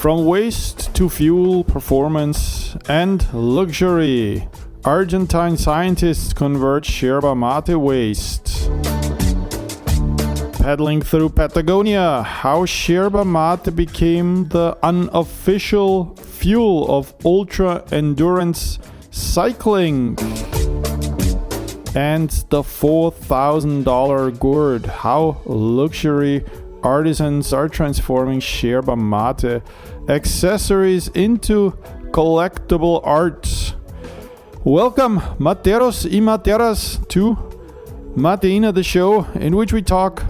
From waste to fuel, performance, and luxury, Argentine scientists convert yerba mate waste. Paddling through Patagonia, how yerba mate became the unofficial fuel of ultra-endurance cycling. And the $4,000 gourd, how luxury artisans are transforming yerba mate accessories into collectible art. Welcome, materos y materas, to Mateina, the show in which we talk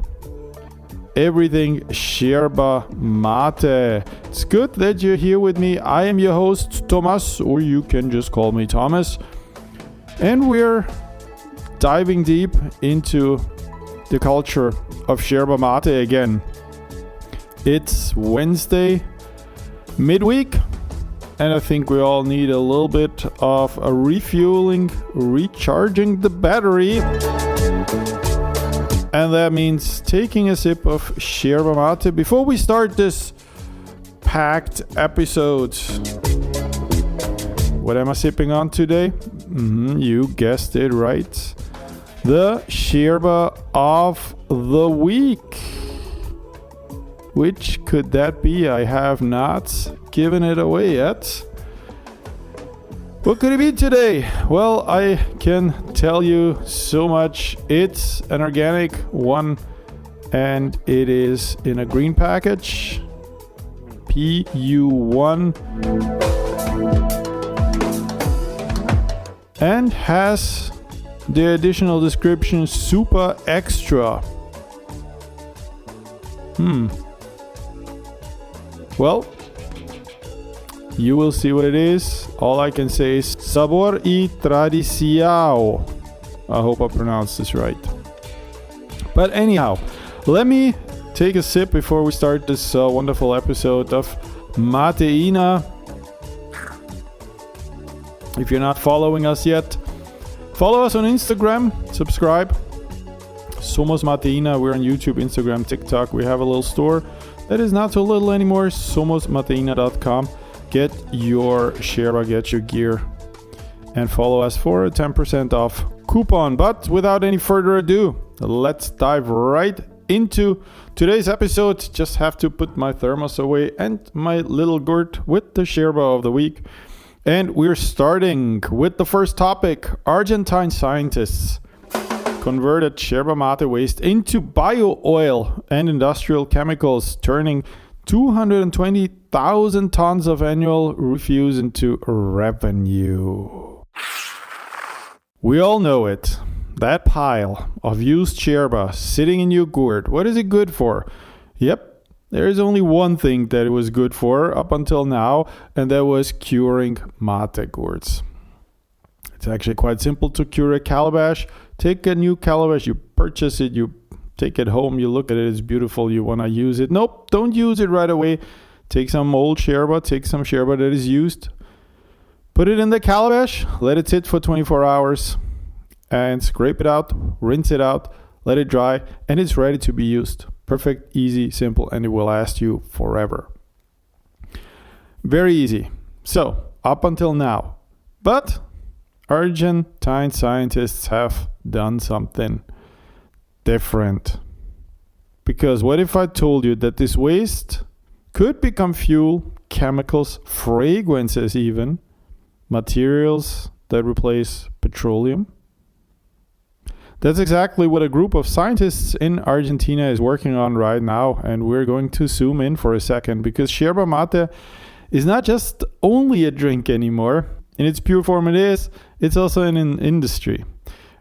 everything yerba mate. It's good that you're here with me. I am your host, Thomas, or you can just call me Thomas. And we're diving deep into the culture of yerba mate again. It's Wednesday, midweek, and I think we all need a little bit of a refueling, recharging the battery. And that means taking a sip of yerba mate before we start this packed episode. What am I sipping on today? You guessed it right. The yerba of the week. Which could that be? I have not given it away yet. What could it be today? Well, I can tell you so much. It's an organic one and it is in a green package. PU1. And has the additional description super extra. Well, you will see what it is. All I can say is sabor y tradición. I hope I pronounced this right. But anyhow, let me take a sip before we start this wonderful episode of Mateina. If you're not following us yet, follow us on Instagram, subscribe. Somos Mateina. We're on YouTube, Instagram, TikTok. We have a little store that is not so little anymore. SomosMateina.com. Get your yerba, get your gear, and follow us for a 10% off coupon. But without any further ado, let's dive right into today's episode. Just have to put my thermos away and my little gourd with the yerba of the week. And we're starting with the first topic. Argentine scientists converted yerba mate waste into bio oil and industrial chemicals, turning 220,000 tons of annual refuse into revenue. We all know it. That pile of used yerba sitting in your gourd. What is it good for? Yep. There is only one thing that it was good for up until now, and that was curing mate gourds. It's actually quite simple to cure a calabash. Take a new calabash, you purchase it, you take it home, you look at it, it's beautiful, you want to use it. Nope, don't use it right away. Take some old yerba, take some yerba that is used, put it in the calabash, let it sit for 24 hours, and scrape it out, rinse it out, let it dry, and it's ready to be used. Perfect, easy, simple, and it will last you forever. Very easy. So, up until now. But Argentine scientists have done something different. Because what if I told you that this waste could become fuel, chemicals, fragrances even, materials that replace petroleum? That's exactly what a group of scientists in Argentina is working on right now, and we're going to zoom in for a second, because yerba mate is not just only a drink anymore. In its pure form it is, it's also an industry.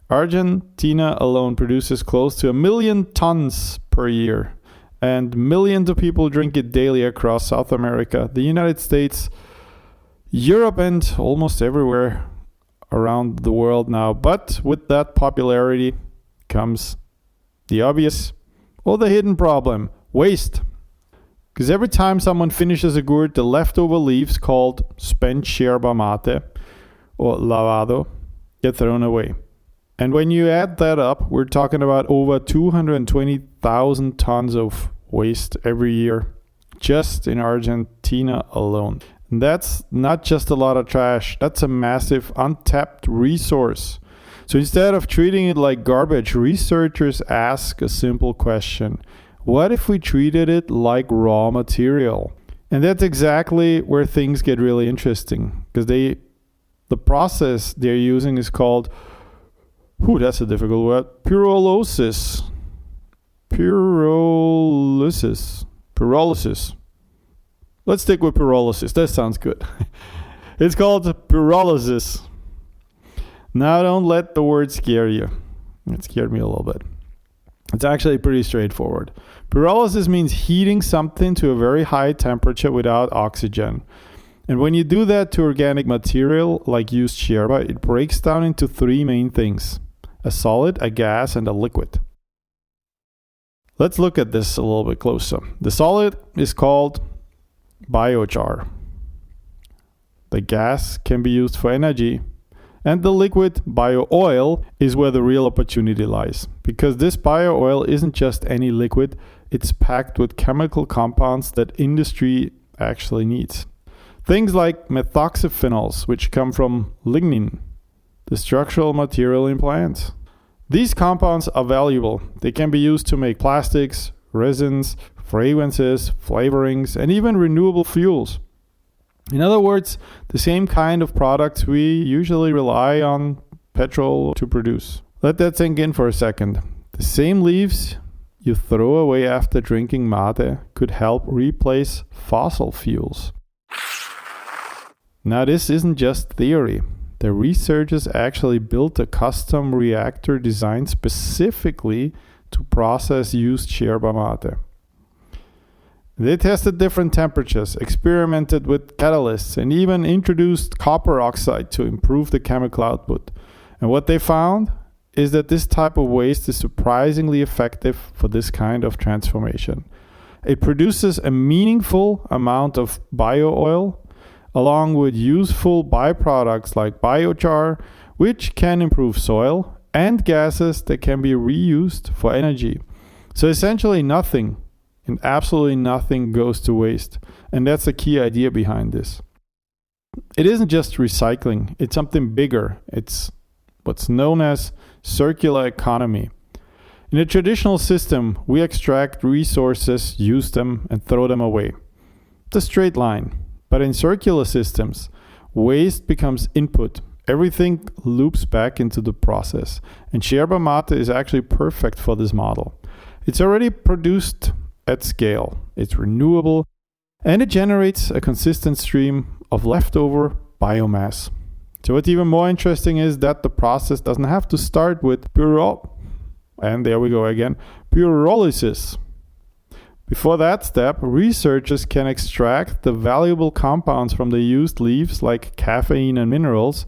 Argentina alone produces close to 1 million tons per year, and millions of people drink it daily across South America, the United States, Europe, and almost everywhere around the world now. But with that popularity comes the obvious or the hidden problem: waste. Because every time someone finishes a gourd, the leftover leaves, called spent yerba mate or lavado, get thrown away. And when you add that up, we're talking about over 220,000 tons of waste every year just in Argentina alone. And that's not just a lot of trash, that's a massive untapped resource. So instead of treating it like garbage, researchers ask a simple question. What if we treated it like raw material? And that's exactly where things get really interesting, because the process they're using is called, that's a difficult word, pyrolysis. Pyrolysis. Let's stick with pyrolysis. That sounds good. It's called pyrolysis. Now don't let the word scare you. It scared me a little bit. It's actually pretty straightforward. Pyrolysis means heating something to a very high temperature without oxygen. And when you do that to organic material like used yerba, it breaks down into three main things: a solid, a gas, and a liquid. Let's look at this a little bit closer. The solid is called biochar. The gas can be used for energy. And the liquid, bio-oil, is where the real opportunity lies. Because this bio-oil isn't just any liquid, it's packed with chemical compounds that industry actually needs. Things like methoxyphenols, which come from lignin, the structural material in plants. These compounds are valuable. They can be used to make plastics, resins, fragrances, flavorings, and even renewable fuels. In other words, the same kind of products we usually rely on petrol to produce. Let that sink in for a second. The same leaves you throw away after drinking mate could help replace fossil fuels. Now, this isn't just theory. The researchers actually built a custom reactor designed specifically to process used yerba mate. They tested different temperatures, experimented with catalysts, and even introduced copper oxide to improve the chemical output. And what they found is that this type of waste is surprisingly effective for this kind of transformation. It produces a meaningful amount of bio-oil, along with useful byproducts like biochar, which can improve soil, and gases that can be reused for energy. So essentially nothing, and absolutely nothing, goes to waste. And that's the key idea behind this. It isn't just recycling, it's something bigger. It's what's known as circular economy. In a traditional system, we extract resources, use them, and throw them away. It's a straight line. But in circular systems, waste becomes input. Everything loops back into the process. And yerba mate is actually perfect for this model. It's already produced at scale, it's renewable, and it generates a consistent stream of leftover biomass. So what's even more interesting is that the process doesn't have to start with pyrolysis. Before that step, researchers can extract the valuable compounds from the used leaves like caffeine and minerals,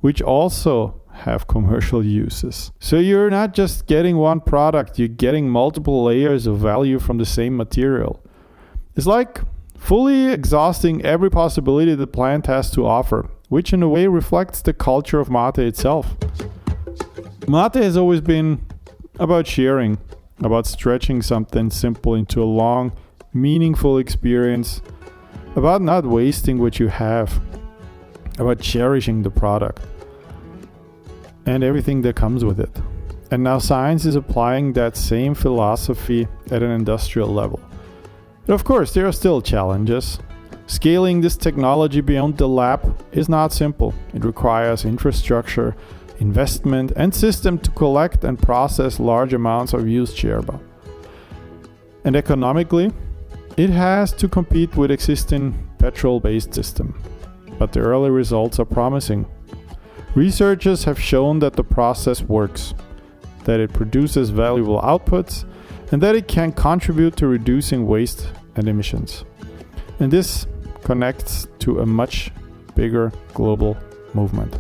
which also have commercial uses. So you're not just getting one product, you're getting multiple layers of value from the same material. It's like fully exhausting every possibility the plant has to offer, which in a way reflects the culture of mate itself. Mate has always been about sharing, about stretching something simple into a long, meaningful experience, about not wasting what you have, about cherishing the product and everything that comes with it. And now science is applying that same philosophy at an industrial level. But of course, there are still challenges. Scaling this technology beyond the lab is not simple. It requires infrastructure, investment, and system to collect and process large amounts of used yerba. And economically, it has to compete with existing petrol-based system. But the early results are promising. Researchers have shown that the process works, that it produces valuable outputs, and that it can contribute to reducing waste and emissions. And this connects to a much bigger global movement.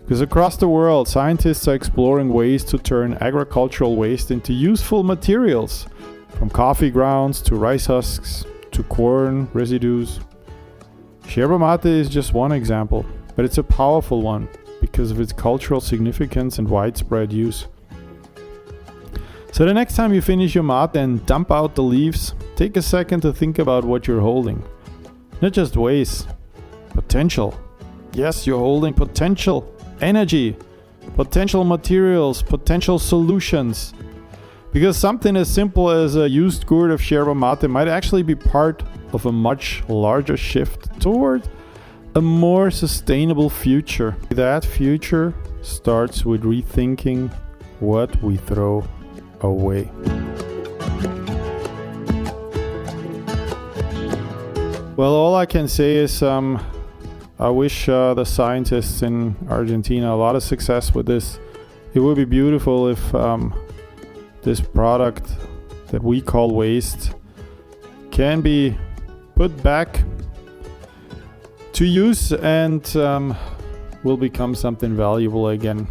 Because across the world, scientists are exploring ways to turn agricultural waste into useful materials, from coffee grounds to rice husks to corn residues. Yerba mate is just one example, but it's a powerful one because of its cultural significance and widespread use. So the next time you finish your mate and dump out the leaves, take a second to think about what you're holding. Not just waste, potential. Yes, you're holding potential, energy, potential materials, potential solutions. Because something as simple as a used gourd of yerba mate might actually be part of a much larger shift toward a more sustainable future. That future starts with rethinking what we throw away. Well, all I can say is I wish the scientists in Argentina a lot of success with this. It would be beautiful if this product that we call waste can be put back to use and will become something valuable again.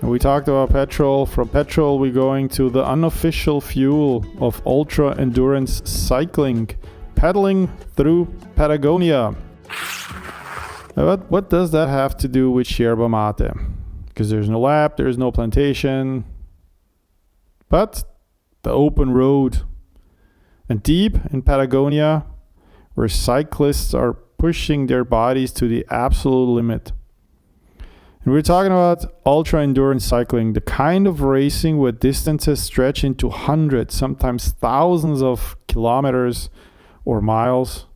And we talked about petrol. From petrol, we're going to the unofficial fuel of ultra endurance cycling, pedaling through Patagonia. What does that have to do with yerba mate? Because there's no lab, there's no plantation, but the open road. And deep in Patagonia, where cyclists are pushing their bodies to the absolute limit. And we're talking about ultra endurance cycling, the kind of racing where distances stretch into hundreds, sometimes thousands of kilometers or miles,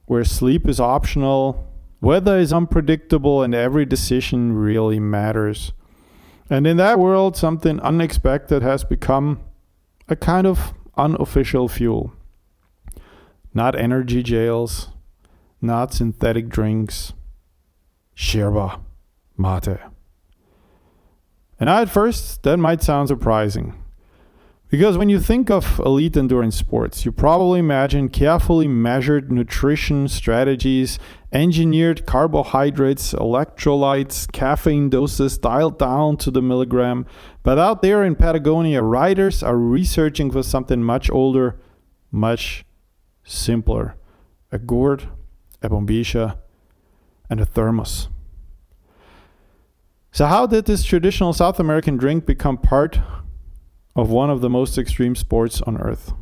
where sleep is optional, weather is unpredictable, and every decision really matters. And in that world, something unexpected has become a kind of unofficial fuel. Not energy gels, not synthetic drinks, yerba mate. And at first, that might sound surprising. Because when you think of elite endurance sports, you probably imagine carefully measured nutrition strategies, engineered carbohydrates, electrolytes, caffeine doses dialed down to the milligram. But out there in Patagonia, riders are researching for something much older, much simpler. A gourd, a bombilla, and a thermos. So how did this traditional South American drink become part of one of the most extreme sports on earth?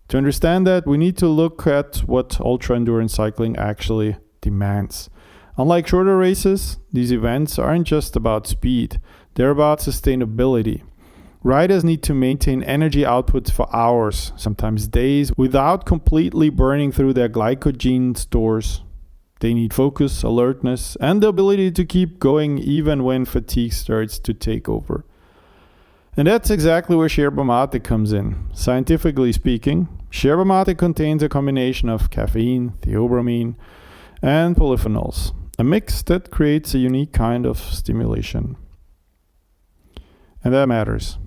To understand that, we need to look at what ultra-endurance cycling actually demands. Unlike shorter races, these events aren't just about speed, they're about sustainability. Riders need to maintain energy outputs for hours, sometimes days, without completely burning through their glycogen stores. They need focus, alertness, and the ability to keep going even when fatigue starts to take over. And that's exactly where yerba mate comes in. Scientifically speaking, yerba mate contains a combination of caffeine, theobromine, and polyphenols, a mix that creates a unique kind of stimulation. And that matters,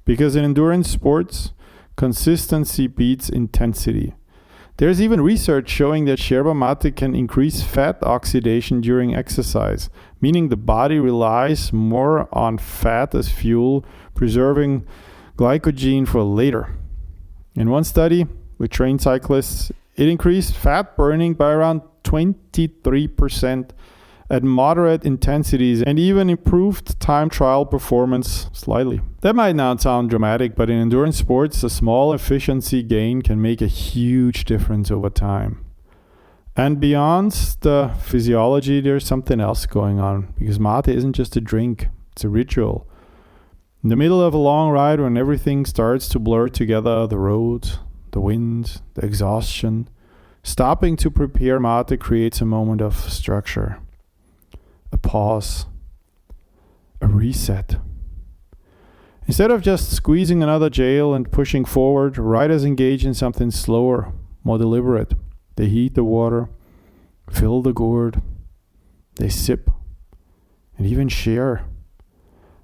because in endurance sports, consistency beats intensity. There's even research showing that yerba mate can increase fat oxidation during exercise, meaning the body relies more on fat as fuel, preserving glycogen for later. In one study with trained cyclists, it increased fat burning by around 23% at moderate intensities and even improved time trial performance slightly. That might not sound dramatic, but in endurance sports, a small efficiency gain can make a huge difference over time. And beyond the physiology, there's something else going on, because mate isn't just a drink, it's a ritual. In the middle of a long ride, when everything starts to blur together, the road, the wind, the exhaustion, stopping to prepare mate creates a moment of structure. A pause, a reset. Instead of just squeezing another gel and pushing forward, riders engage in something slower, more deliberate. They heat the water, fill the gourd, they sip, and even share.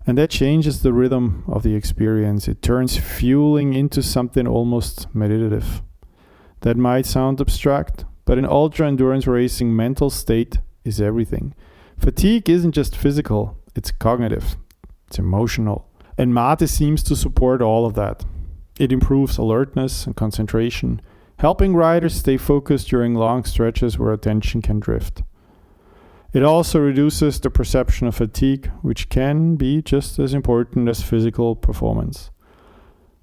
And that changes the rhythm of the experience. It turns fueling into something almost meditative. That might sound abstract, but in ultra-endurance racing, mental state is everything. Fatigue isn't just physical, it's cognitive, it's emotional. And mate seems to support all of that. It improves alertness and concentration, helping riders stay focused during long stretches where attention can drift. It also reduces the perception of fatigue, which can be just as important as physical performance.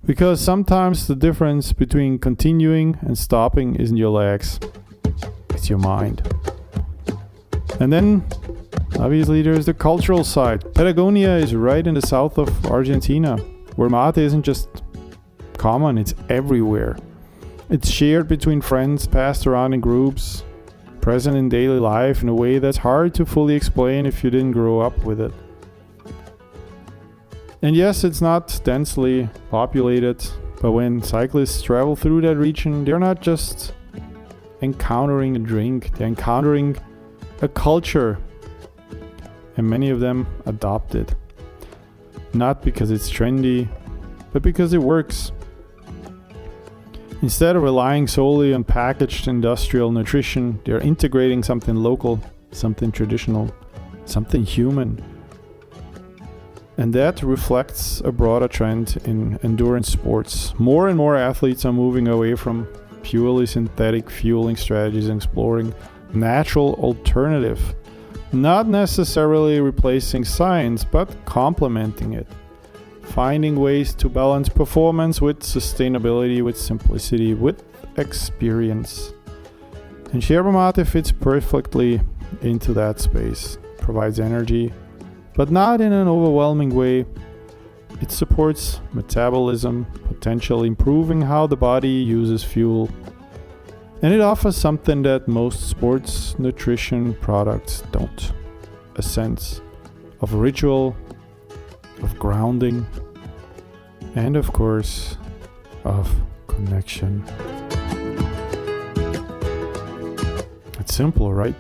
Because sometimes the difference between continuing and stopping isn't your legs, it's your mind. And then, obviously, there's the cultural side. Patagonia is right in the south of Argentina, where mate isn't just common, it's everywhere. It's shared between friends, passed around in groups, present in daily life in a way that's hard to fully explain if you didn't grow up with it. And yes, it's not densely populated, but when cyclists travel through that region, they're not just encountering a drink, they're encountering a culture, and many of them adopt it. Not because it's trendy, but because it works. Instead of relying solely on packaged industrial nutrition, they're integrating something local, something traditional, something human. And that reflects a broader trend in endurance sports. More and more athletes are moving away from purely synthetic fueling strategies and exploring natural alternative, not necessarily replacing science, but complementing it, finding ways to balance performance with sustainability, with simplicity, with experience. And Yerba mate fits perfectly into that space, provides energy, but not in an overwhelming way. It supports metabolism, potentially improving how the body uses fuel. And it offers something that most sports nutrition products don't. A sense of ritual, of grounding, and of course, of connection. It's simple, right?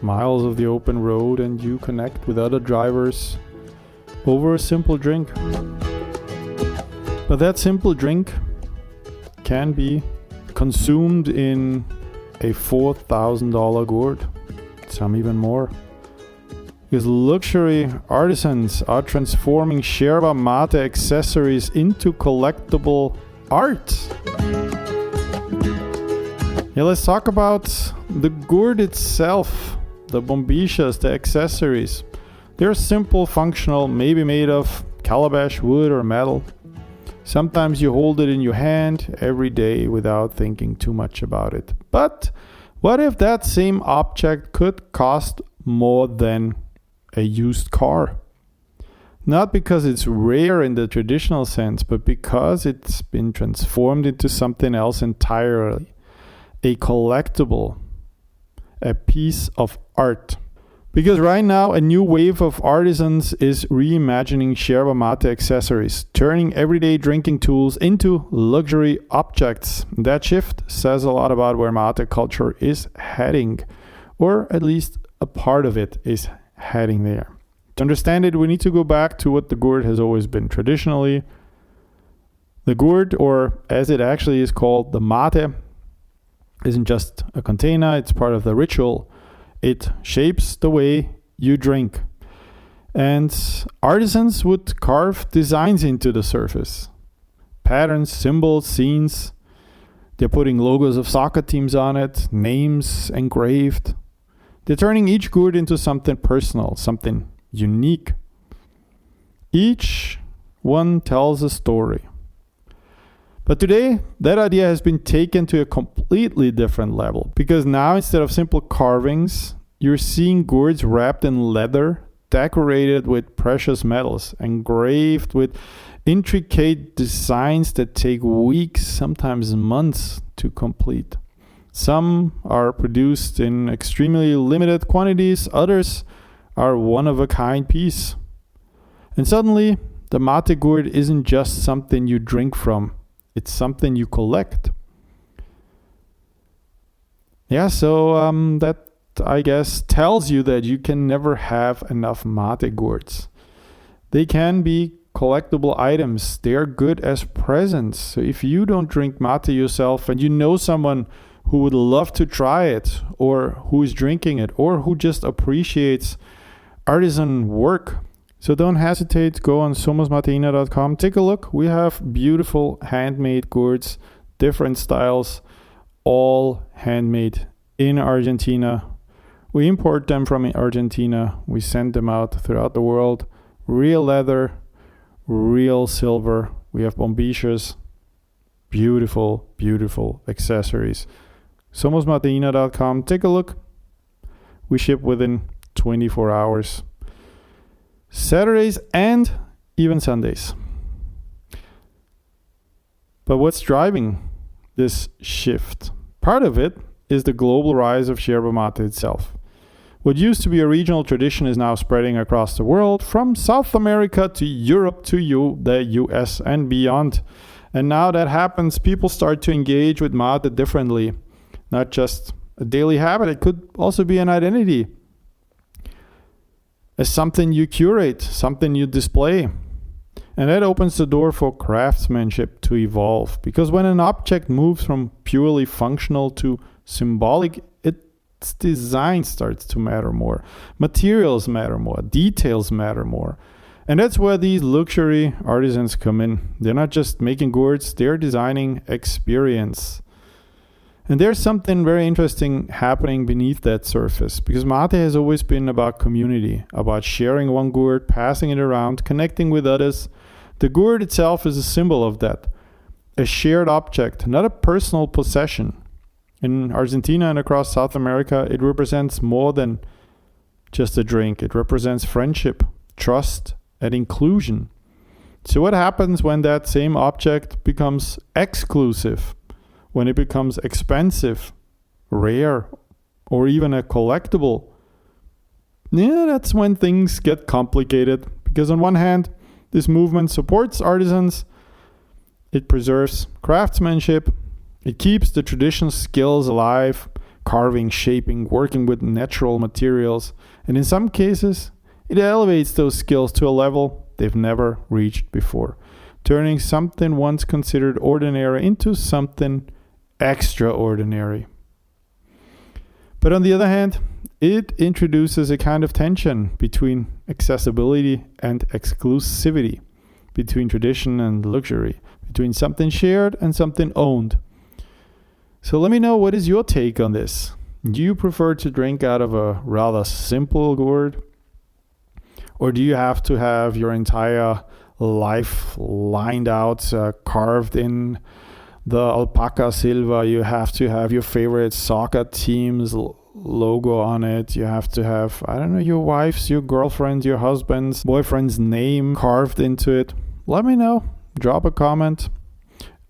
Miles of the open road and you connect with other drivers over a simple drink. But that simple drink can be consumed in a $4,000 gourd, some even more. Because luxury artisans are transforming yerba mate accessories into collectible art. Yeah, let's talk about the gourd itself, the bombishas, the accessories. They're simple, functional, maybe made of calabash, wood, or metal. Sometimes you hold it in your hand every day without thinking too much about it. But what if that same object could cost more than a used car? Not because it's rare in the traditional sense, but because it's been transformed into something else entirely. A collectible, a piece of art. Because right now, a new wave of artisans is reimagining yerba mate accessories, turning everyday drinking tools into luxury objects. That shift says a lot about where mate culture is heading, or at least a part of it is heading there. To understand it, we need to go back to what the gourd has always been. Traditionally, the gourd, or as it actually is called, the mate, isn't just a container, it's part of the ritual. It shapes the way you drink. And artisans would carve designs into the surface. Patterns, symbols, scenes. They're putting logos of soccer teams on it, names engraved. They're turning each gourd into something personal, something unique. Each one tells a story. But today, that idea has been taken to a completely different level. Because now, instead of simple carvings, you're seeing gourds wrapped in leather, decorated with precious metals, engraved with intricate designs that take weeks, sometimes months, to complete. Some are produced in extremely limited quantities, others are one-of-a-kind piece. And suddenly, the mate gourd isn't just something you drink from. It's something you collect. Yeah, so that, I guess, tells you that you can never have enough mate gourds. They can be collectible items. They are good as presents. So if you don't drink mate yourself and you know someone who would love to try it, or who is drinking it, or who just appreciates artisan work, so don't hesitate, go on somosmateina.com, take a look. We have beautiful handmade gourds, different styles, all handmade in Argentina. We import them from Argentina. We send them out throughout the world. Real leather, real silver. We have bombiches. Beautiful, beautiful accessories. Somosmartina.com. Take a look. We ship within 24 hours. Saturdays and even Sundays. But what's driving this shift? Part of it is the global rise of yerba mate itself. What used to be a regional tradition is now spreading across the world, from South America to Europe to the US and beyond. And now that happens, people start to engage with mate differently. Not just a daily habit, it could also be an identity. As something you curate, something you display. And that opens the door for craftsmanship to evolve. Because when an object moves from purely functional to symbolic, its design starts to matter more. Materials matter more. Details matter more. And that's where these luxury artisans come in. They're not just making gourds, they're designing experience. And there's something very interesting happening beneath that surface. Because mate has always been about community, about sharing one gourd, passing it around, connecting with others. The gourd itself is a symbol of that. A shared object, not a personal possession. In Argentina and across South America, it represents more than just a drink. It represents friendship, trust, and inclusion. So what happens when that same object becomes exclusive? When it becomes expensive, rare, or even a collectible? Yeah, that's when things get complicated. Because on one hand, this movement supports artisans, it preserves craftsmanship, it keeps the traditional skills alive, carving, shaping, working with natural materials, and in some cases, it elevates those skills to a level they've never reached before, turning something once considered ordinary into something extraordinary. But on the other hand, it introduces a kind of tension between accessibility and exclusivity, between tradition and luxury, between something shared and something owned. So let me know, what is your take on this? Do you prefer to drink out of a rather simple gourd? Or do you have to have your entire life lined out, carved in the alpaca silver? You have to have your favorite soccer team's logo on it. You have to have, I don't know, your wife's, your girlfriend's, your husband's, boyfriend's name carved into it. Let me know. Drop a comment.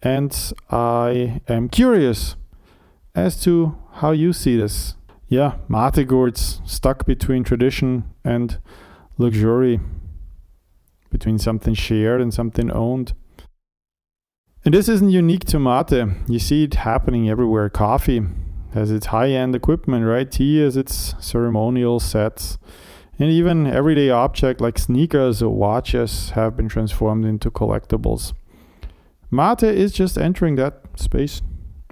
And I am curious as to how you see this. Yeah, mate gourds stuck between tradition and luxury, between something shared and something owned. And this isn't unique to mate. You see it happening everywhere. Coffee has its high-end equipment, right? Tea has its ceremonial sets. And even everyday objects like sneakers or watches have been transformed into collectibles. Mate is just entering that space,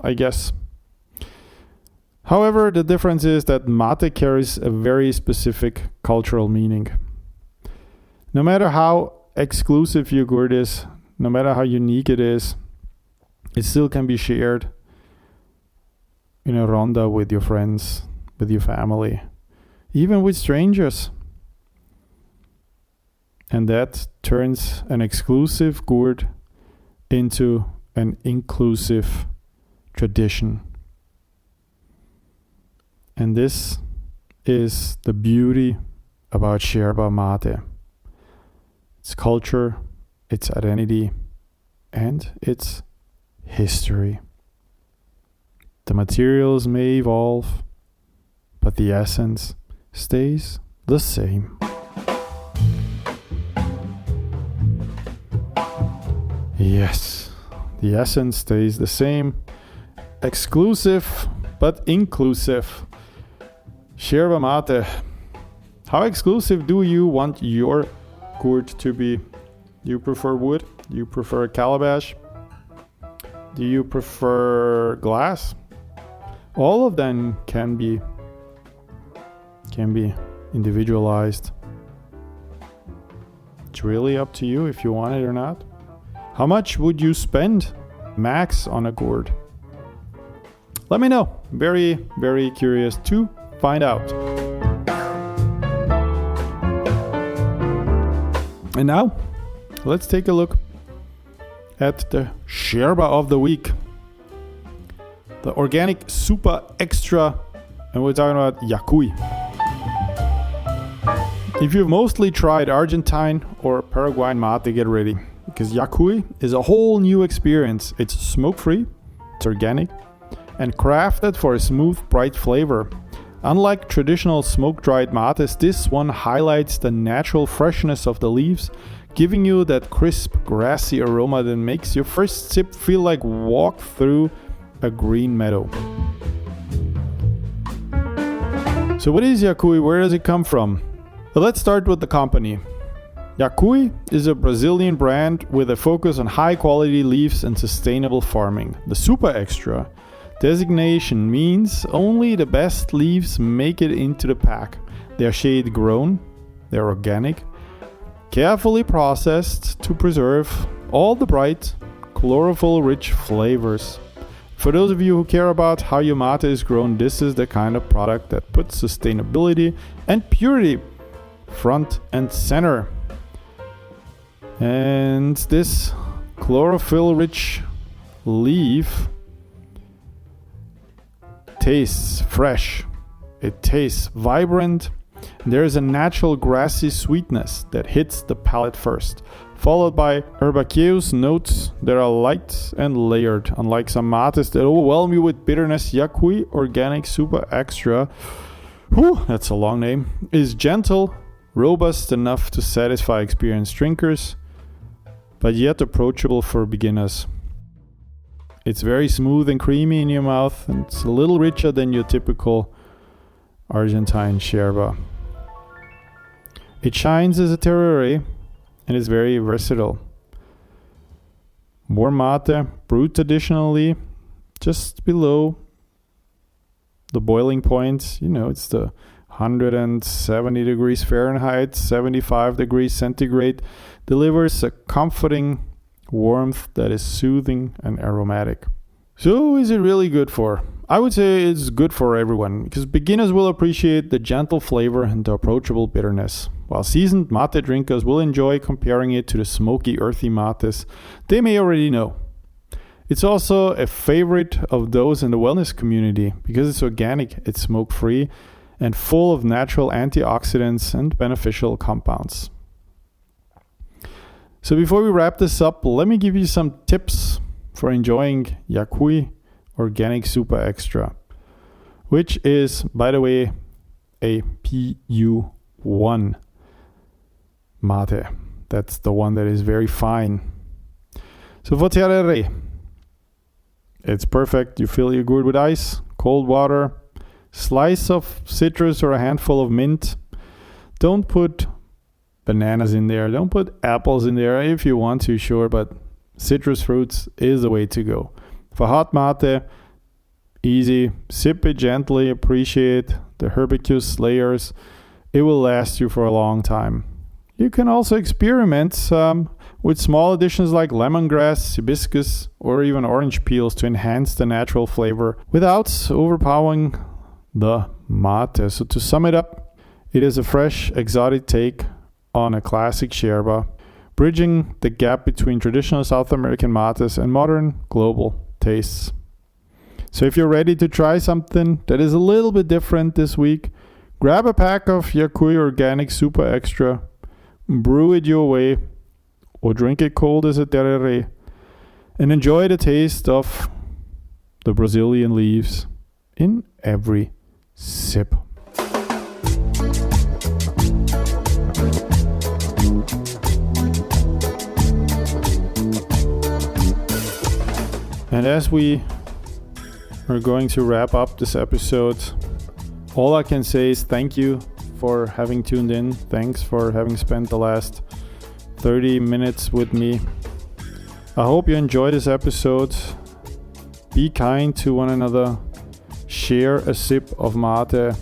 I guess. However, the difference is that mate carries a very specific cultural meaning. No matter how exclusive your gourd is, no matter how unique it is, it still can be shared in a ronda with your friends, with your family, even with strangers. And that turns an exclusive gourd into an inclusive tradition. And this is the beauty about yerba mate. Its culture, its identity, and its history. The materials may evolve, but the essence stays the same. Yes, the essence stays the same. Exclusive, but inclusive. Yerba mate. How exclusive do you want your gourd to be? Do you prefer wood? Do you prefer a calabash? Do you prefer glass? All of them can be individualized. It's really up to you if you want it or not. How much would you spend max on a gourd? Let me know. Very, very curious to find out. And now, let's take a look at the Yerba of the week. The organic super extra, and we're talking about Yaqui. If you've mostly tried Argentine or Paraguayan mate, get ready, because Yaqui is a whole new experience. It's smoke-free, it's organic, and crafted for a smooth, bright flavor. Unlike traditional smoke-dried mates, this one highlights the natural freshness of the leaves, giving you that crisp, grassy aroma that makes your first sip feel like walk through a green meadow. So what is Yaqui? Where does it come from? Well, let's start with the company. Yaqui is a Brazilian brand with a focus on high quality leaves and sustainable farming. The Super Extra designation means only the best leaves make it into the pack. They are shade grown, they're organic, carefully processed to preserve all the bright, chlorophyll-rich flavors. For those of you who care about how your mate is grown, this is the kind of product that puts sustainability and purity front and center. And this chlorophyll-rich leaf tastes fresh, it tastes vibrant. There's a natural grassy sweetness that hits the palate first, followed by herbaceous notes that are light and layered. Unlike some mates that overwhelm you with bitterness, Yaqui Organic Super Extra, that's a long name, is gentle, robust enough to satisfy experienced drinkers, but yet approachable for beginners. It's very smooth and creamy in your mouth, and it's a little richer than your typical Argentine Yerba. It shines as a terroir and is very versatile. Warm mate, brewed traditionally just below the boiling point. It's the 170 degrees Fahrenheit, 75 degrees centigrade, delivers a comforting warmth that is soothing and aromatic. So who is it really good for? I would say it's good for everyone, because beginners will appreciate the gentle flavor and the approachable bitterness, while seasoned mate drinkers will enjoy comparing it to the smoky, earthy mates they may already know. It's also a favorite of those in the wellness community because it's organic, it's smoke-free, and full of natural antioxidants and beneficial compounds. So before we wrap this up, let me give you some tips for enjoying Yaqui Organic Super Extra, which is, by the way, a PU1 mate. That's the one that is very fine. So for tereré, it's perfect. You fill your gourd with ice, cold water, slice of citrus or a handful of mint. Don't put bananas in there. Don't put apples in there if you want to, sure, but citrus fruits is the way to go. For hot mate, easy. Sip it gently. Appreciate the herbaceous layers. It will last you for a long time. You can also experiment with small additions like lemongrass, hibiscus, or even orange peels to enhance the natural flavor without overpowering the mate. So to sum it up, it is a fresh, exotic take on a classic Yerba, bridging the gap between traditional South American mates and modern global tastes. So if you're ready to try something that is a little bit different this week, grab a pack of Yaqui Organic Super Extra, brew it your way, or drink it cold as a tereré, and enjoy the taste of the Brazilian leaves in every sip. And as we are going to wrap up this episode, all I can say is thank you for having tuned in. Thanks for having spent the last 30 minutes with me. I hope you enjoyed this episode. Be kind to one another. Share a sip of mate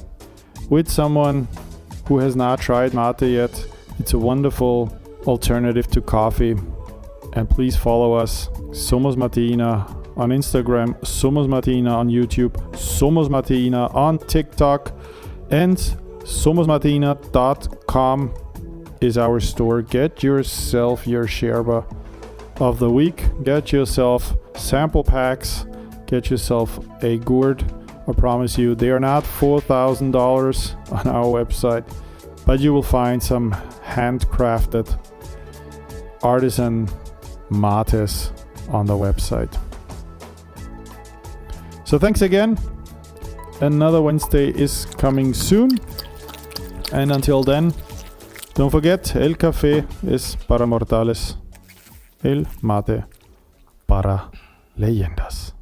with someone who has not tried mate yet. It's a wonderful alternative to coffee. And please follow us, Somos Mateína on Instagram, Somos Mateína on YouTube, Somos Mateína on TikTok, and somosmateina.com is our store. Get yourself your Yerba of the week. Get yourself sample packs. Get yourself a gourd. I promise you, they are not $4,000 on our website, but you will find some handcrafted artisan mates on the website. So thanks again. Another Wednesday is coming soon. And until then, don't forget, el café es para mortales, el mate para leyendas.